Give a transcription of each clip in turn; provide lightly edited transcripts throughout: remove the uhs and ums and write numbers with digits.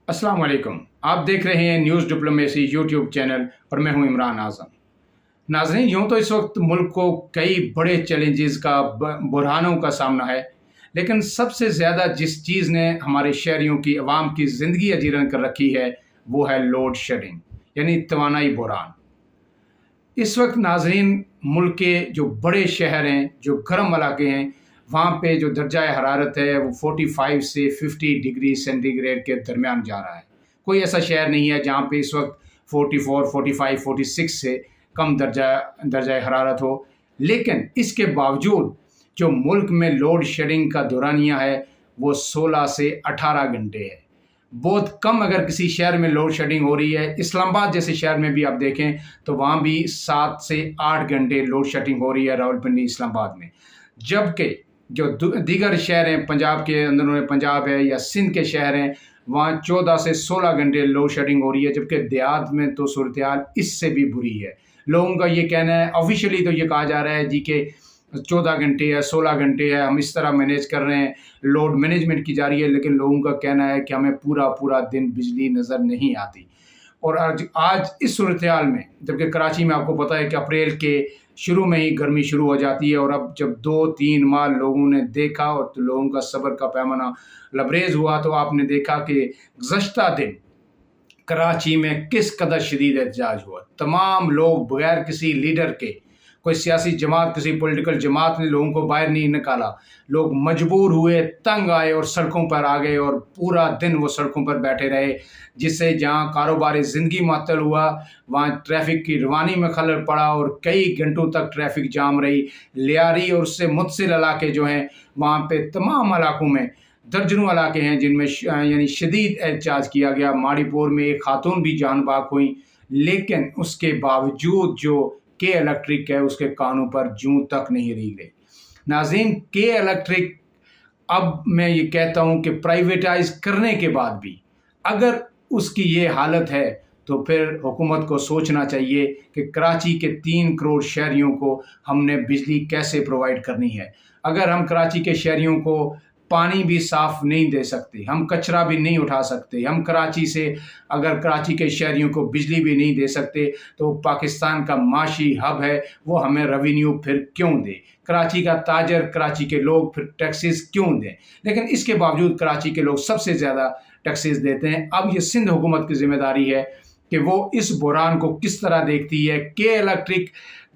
अस्सलाम वालेकुम। आप देख रहे हैं न्यूज़ डिप्लोमेसी यूट्यूब चैनल और मैं हूं इमरान आज़म। नाज़रीन, यूँ तो इस वक्त मुल्क को कई बड़े चैलेंजेस का बुरहानों का सामना है, लेकिन सबसे ज़्यादा जिस चीज़ ने हमारे शहरियों की आवाम की ज़िंदगी अजीरन कर रखी है वो है लोड शेडिंग, यानी तवानाई बुरहान। इस वक्त नाज़रीन, मुल्क के जो बड़े शहर हैं, जो गर्म इलाके हैं, वहाँ पे जो दर्जा हरारत है वो 45 से 50 डिग्री सेंटीग्रेड के दरमियान जा रहा है। कोई ऐसा शहर नहीं है जहाँ पे इस वक्त 44, 45, 46 से कम दर्जा हरारत हो। लेकिन इसके बावजूद जो मुल्क में लोड शेडिंग का दौरानिया है वो 16 से 18 घंटे है। बहुत कम अगर किसी शहर में लोड शेडिंग हो रही है, इस्लामाबाद जैसे शहर में भी आप देखें तो वहाँ भी 7 से 8 घंटे लोड शेडिंग हो रही है रावलपिंडी इस्लामाबाद में। जबकि जो दीगर शहर हैं, पंजाब के अंदर पंजाब है या सिंध के शहर हैं, वहाँ 14 से 16 घंटे लोड शेडिंग हो रही है। जबकि देहात में तो सूरत हाल इससे भी बुरी है। लोगों का ये कहना है, ऑफिशियली तो ये कहा जा रहा है जी कि 14 घंटे है, 16 घंटे है, हम इस तरह मैनेज कर रहे हैं, लोड मैनेजमेंट की जा रही है। लेकिन लोगों का कहना है कि हमें पूरा पूरा दिन बिजली नज़र नहीं आती। और आज इस सूरत हाल में, जबकि कराची में आपको पता है कि अप्रैल के शुरू में ही गर्मी शुरू हो जाती है, और अब जब 2-3 माह लोगों ने देखा और तो लोगों का सब्र का पैमाना लबरेज हुआ, तो आपने देखा कि गुज़श्ता दिन कराची में किस कदर शदीद एहतजाज हुआ। तमाम लोग बगैर किसी लीडर के, कोई सियासी जमात, किसी पॉलिटिकल जमात ने लोगों को बाहर नहीं निकाला। लोग मजबूर हुए, तंग आए और सड़कों पर आ गए, और पूरा दिन वो सड़कों पर बैठे रहे, जिससे जहाँ कारोबारी ज़िंदगी मुअत्तल हुआ, वहाँ ट्रैफिक की रवानी में खलल पड़ा और कई घंटों तक ट्रैफिक जाम रही। लियारी और उससे मुतसिल इलाके जो हैं, वहाँ पे तमाम इलाकों में दर्जनों इलाके हैं जिनमें यानी शदीद एहतजाज किया गया। माड़ीपुर में एक खातून भी जान बाक हुई, लेकिन उसके बावजूद जो के इलेक्ट्रिक है उसके कानों पर जूं तक नहीं रही गई। नाज़रीन, के इलेक्ट्रिक, अब मैं ये कहता हूँ कि प्राइवेटाइज करने के बाद भी अगर उसकी ये हालत है तो फिर हुकूमत को सोचना चाहिए कि कराची के 3 करोड़ शहरियों को हमने बिजली कैसे प्रोवाइड करनी है। अगर हम कराची के शहरियों को पानी भी साफ़ नहीं दे सकते, हम कचरा भी नहीं उठा सकते, हम कराची से अगर कराची के शहरियों को बिजली भी नहीं दे सकते, तो पाकिस्तान का माशी हब है वो हमें रेवेन्यू फिर क्यों दे? कराची का ताजर, कराची के लोग फिर टैक्सेस क्यों दें? लेकिन इसके बावजूद कराची के लोग सबसे ज़्यादा टैक्सेस देते हैं। अब ये सिंध हुकूमत की ज़िम्मेदारी है कि वो इस बुरान को किस तरह देखती है। के इलेक्ट्रिक,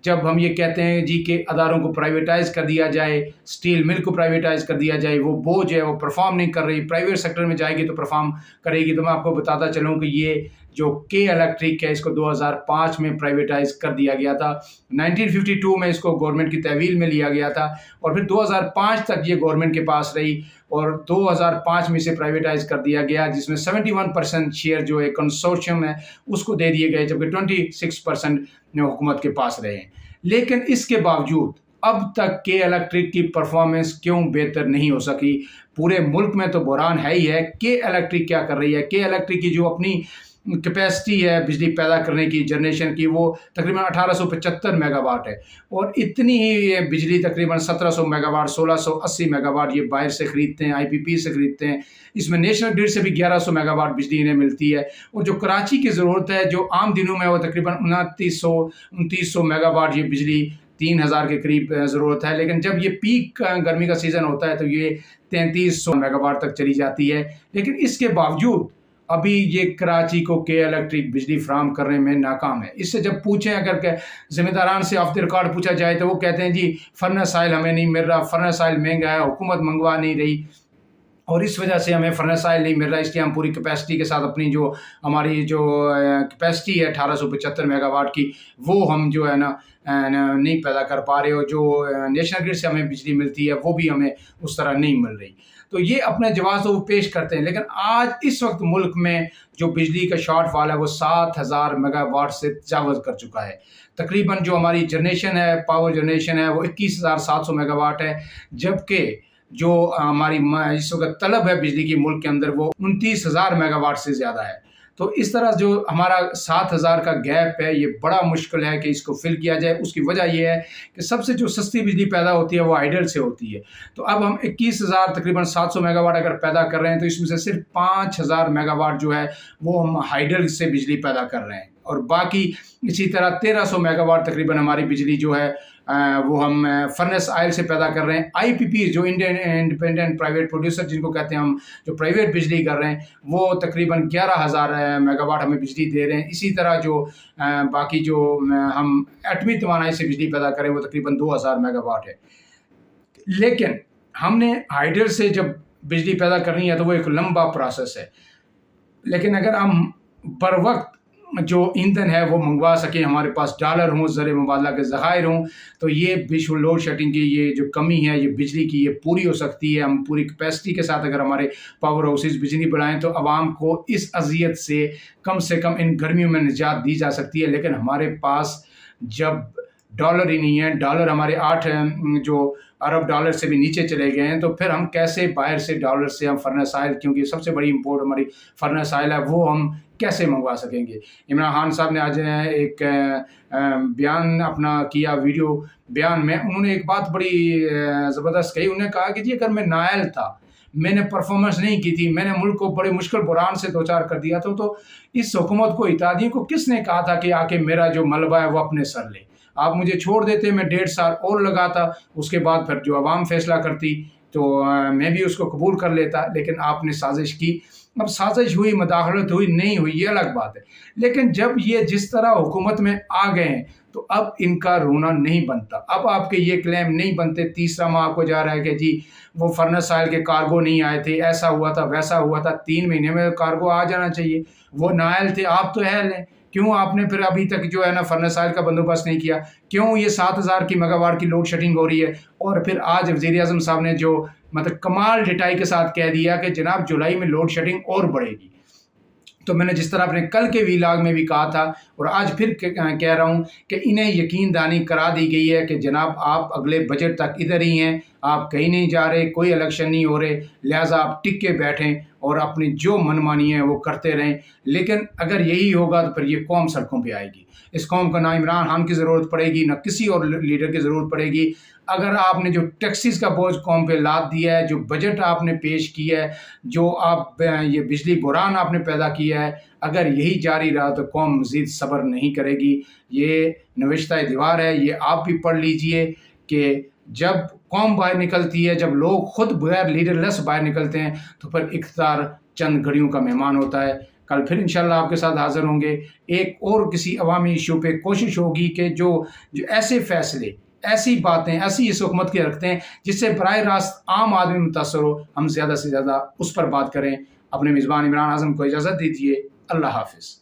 जब हम ये कहते हैं जी कि अदारों को प्राइवेटाइज़ कर दिया जाए, स्टील मिल को प्राइवेटाइज़ कर दिया जाए, वो बोझ है, वो परफॉर्म नहीं कर रही, प्राइवेट सेक्टर में जाएगी तो परफॉर्म करेगी। तो मैं आपको बताता चलूँ कि ये जो के इलेक्ट्रिक है इसको 2005 में प्राइवेटाइज़ कर दिया गया था। 1952 में इसको गवर्नमेंट की तहवील में लिया गया था और फिर 2005 तक ये गवर्नमेंट के पास रही, और 2005 में इसे प्राइवेटाइज़ कर दिया गया, जिसमें 71% शेयर जो है कंसोर्शियम है उसको दे दिए गए, जबकि 26% हुकूमत के पास रहे हैं। लेकिन इसके बावजूद अब तक के इलेक्ट्रिक की परफॉर्मेंस क्यों बेहतर नहीं हो सकी? पूरे मुल्क में तो बुरान है ही है। के इलेक्ट्रिक क्या कर रही है? के इलेक्ट्रिक की जो अपनी कैपेसिटी है बिजली पैदा करने की, जनरेशन की, वो तकरीबन 1875 मेगावाट है, और इतनी ही ये बिजली तकरीबन 1700 मेगावाट, 1680 मेगावाट ये बाहर से ख़रीदते हैं, आईपीपी से ख़रीदते हैं। इसमें नेशनल ग्रिड से भी 1100 मेगावाट बिजली इन्हें मिलती है, और जो कराची की ज़रूरत है जो आम दिनों में वो तकरीबन 2900 मेगावाट ये बिजली 3000 के करीब ज़रूरत है। लेकिन जब ये पीक गर्मी का सीज़न होता है तो ये 3300 मेगावाट तक चली जाती है। लेकिन इसके बावजूद अभी ये कराची को के इलेक्ट्रिक बिजली फराहम करने में नाकाम है। इससे जब पूछें, अगर ज़िम्मेदारान से ऑफ द रिकॉर्ड पूछा जाए तो वो कहते हैं जी फर्नेस ऑयल हमें नहीं मिल रहा, फर्नेस ऑयल महंगा है, हुकूमत मंगवा नहीं रही, और इस वजह से हमें फर्नेस ऑयल नहीं मिल रहा, इसलिए हम पूरी कैपेसिटी के साथ अपनी जो हमारी जो कैपेसिटी है 1875 मेगावाट की, वो हम जो है ना नहीं पैदा कर पा रहे हो। जो नेशनल ग्रिड से हमें बिजली मिलती है वो भी हमें उस तरह नहीं मिल रही। तो ये अपने जवाब तो वो पेश करते हैं, लेकिन आज इस वक्त मुल्क में जो बिजली का शॉर्टफॉल है वो 7000 मेगावाट से तजावज़ कर चुका है। तकरीबन जो हमारी जनरेशन है, पावर जनरेशन है, वो 21700 मेगावाट है, जबकि जो हमारी इस वक्त तलब है बिजली की मुल्क के अंदर वो 29000 मेगावाट से ज़्यादा है। تو اس طرح جو ہمارا 7,000 کا گیپ ہے یہ بڑا مشکل ہے کہ اس کو فل کیا جائے۔ اس کی وجہ یہ ہے کہ سب سے جو سستی بجلی پیدا ہوتی ہے وہ ہائیڈل سے ہوتی ہے۔ تو اب ہم 21,000 تقریباً 700 میگا واٹ اگر پیدا کر رہے ہیں تو اس میں سے صرف 5,000 میگا واٹ جو ہے وہ ہم ہائیڈل سے بجلی پیدا کر رہے ہیں، اور باقی اسی طرح 1,300 میگا واٹ تقریباً ہماری بجلی جو ہے وہ ہم فرنس آئل سے پیدا کر رہے ہیں۔ آئی پی پی جو انڈین انڈیپینڈنٹ پرائیویٹ پروڈیوسر جن کو کہتے ہیں ہم، جو پرائیویٹ بجلی کر رہے ہیں، وہ تقریباً 11,000 میگا واٹ ہمیں بجلی دے رہے ہیں۔ اسی طرح جو باقی جو ہم ایٹمی توانائی سے بجلی پیدا کریں وہ تقریباً 2,000 میگا واٹ ہے۔ لیکن ہم نے ہائیڈل سے جب بجلی پیدا کرنی ہے تو وہ ایک لمبا پروسیس ہے، لیکن اگر ہم بر وقت جو ایندھن ہے وہ منگوا سکیں، ہمارے پاس ڈالر ہوں، زر مبادلہ کے ذخائر ہوں، تو یہ ویژول لوڈ شیڈنگ کی یہ جو کمی ہے یہ بجلی کی یہ پوری ہو سکتی ہے۔ ہم پوری کیپیسٹی کے ساتھ اگر ہمارے پاور ہاؤسز بجلی بڑھائیں تو عوام کو اس اذیت سے کم ان گرمیوں میں نجات دی جا سکتی ہے۔ لیکن ہمارے پاس جب ڈالر ہی نہیں ہے، ڈالر ہمارے 8 جو ارب ڈالر سے بھی نیچے چلے گئے ہیں، تو پھر ہم کیسے باہر سے ڈالر سے ہم فرنس آئل، کیونکہ سب سے بڑی امپورٹ ہماری فرنس آئل ہے، وہ ہم کیسے منگوا سکیں گے؟ عمران خان صاحب نے آج ایک بیان اپنا کیا، ویڈیو بیان میں انہوں نے ایک بات بڑی زبردست کہی۔ انہوں نے کہا کہ جی اگر میں نائل تھا، میں نے پرفارمنس نہیں کی تھی، میں نے ملک کو بڑے مشکل بحران سے دوچار کر دیا تھا، تو اس حکومت کو، اتحادیوں کو کس نے کہا تھا کہ آ کے میرا جو ملبہ ہے وہ اپنے سر لے؟ آپ مجھے چھوڑ دیتے، میں 1.5 سال اور لگاتا، اس کے بعد پھر جو عوام فیصلہ کرتی تو میں بھی اس کو قبول کر لیتا۔ لیکن آپ نے سازش کی، اب سازش ہوئی، مداخلت ہوئی، نہیں ہوئی یہ الگ بات ہے، لیکن جب یہ جس طرح حکومت میں آ گئے ہیں تو اب ان کا رونا نہیں بنتا۔ اب آپ کے یہ کلیم نہیں بنتے۔ تیسرا ماہ کو جا رہا ہے کہ جی وہ فرنس آئل کے کارگو نہیں آئے تھے، ایسا ہوا تھا، ویسا ہوا تھا، 3 مہینے میں کارگو آ جانا چاہیے، وہ نائل تھے، آپ تو اہل ہیں، کیوں آپ نے پھر ابھی تک جو ہے نا فرنس آئل کا بندوبست نہیں کیا؟ کیوں یہ 7,000 کی میگا واٹ کی لوڈ شیڈنگ ہو رہی ہے؟ اور پھر آج وزیر اعظم صاحب نے جو کمال ڈٹائی کے ساتھ کہہ دیا کہ جناب جولائی میں لوڈ شیڈنگ اور بڑھے گی۔ تو میں نے جس طرح اپنے کل کے ویلاگ میں بھی کہا تھا اور آج پھر کہہ رہا ہوں کہ انہیں یقین دہانی کرا دی گئی ہے کہ جناب آپ اگلے بجٹ تک ادھر ہی ہیں، آپ کہیں نہیں جا رہے، کوئی الیکشن نہیں ہو رہے، لہٰذا آپ ٹک کے بیٹھیں اور اپنی جو منمانی ہے وہ کرتے رہیں۔ لیکن اگر یہی ہوگا تو پھر یہ قوم سڑکوں پہ آئے گی۔ اس قوم کو نہ عمران خان کی ضرورت پڑے گی، نہ کسی اور لیڈر کی ضرورت پڑے گی۔ اگر آپ نے جو ٹیکسز کا بوجھ قوم پہ لاد دیا ہے، جو بجٹ آپ نے پیش کیا ہے، جو آپ یہ بجلی بحران آپ نے پیدا کیا ہے، اگر یہی جاری رہا تو قوم مزید صبر نہیں کرے گی۔ یہ نوشتہ دیوار ہے، یہ آپ بھی پڑھ لیجئے کہ جب قوم باہر نکلتی ہے، جب لوگ خود بغیر لیڈر لیس باہر نکلتے ہیں تو پھر اقتدار چند گھڑیوں کا مہمان ہوتا ہے۔ کل پھر انشاءاللہ آپ کے ساتھ حاضر ہوں گے، ایک اور کسی عوامی ایشو پہ۔ کوشش ہوگی کہ جو ایسے فیصلے، ایسی باتیں، ایسی اس حکومت کی رکھتے ہیں جس سے براہ راست عام آدمی متاثر ہو، ہم زیادہ سے زیادہ اس پر بات کریں۔ اپنے میزبان عمران اعظم کو اجازت دیجیے، اللہ حافظ۔